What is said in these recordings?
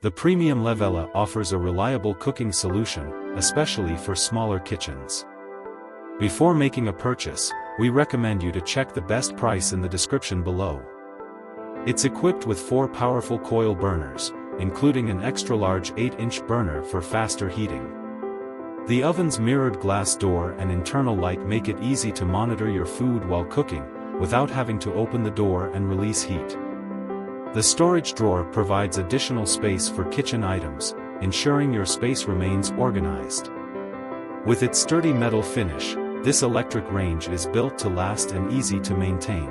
The Premium Levella offers a reliable cooking solution, especially for smaller kitchens. Before making a purchase, we recommend you to check the best price in the description below. It's equipped with 4 powerful coil burners, including an extra-large 8-inch burner for faster heating. The oven's mirrored glass door and internal light make it easy to monitor your food while cooking, without having to open the door and release heat. The storage drawer provides additional space for kitchen items, ensuring your space remains organized. With its sturdy metal finish, this electric range is built to last and easy to maintain.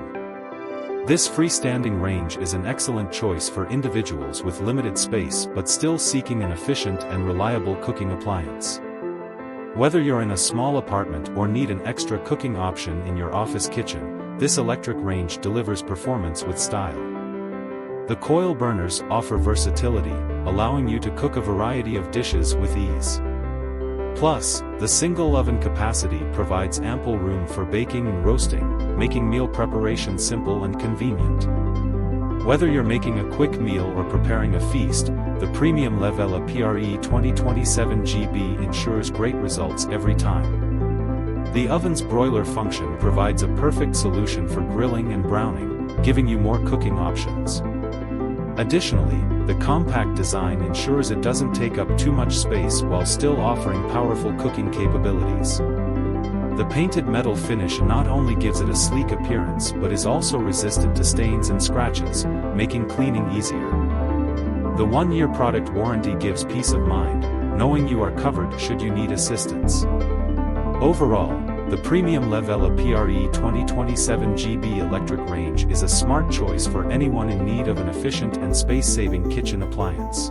This freestanding range is an excellent choice for individuals with limited space but still seeking an efficient and reliable cooking appliance. Whether you're in a small apartment or need an extra cooking option in your office kitchen, this electric range delivers performance with style. The coil burners offer versatility, allowing you to cook a variety of dishes with ease. Plus, the single oven capacity provides ample room for baking and roasting, making meal preparation simple and convenient. Whether you're making a quick meal or preparing a feast, the Premium Levella PRE2027GB ensures great results every time. The oven's broiler function provides a perfect solution for grilling and browning, giving you more cooking options. Additionally, the compact design ensures it doesn't take up too much space while still offering powerful cooking capabilities. The painted metal finish not only gives it a sleek appearance but is also resistant to stains and scratches, making cleaning easier. The 1-year product warranty gives peace of mind, knowing you are covered should you need assistance. Overall, the Premium Levella PRE2027GB electric range is a smart choice for anyone in need of an efficient and space-saving kitchen appliance.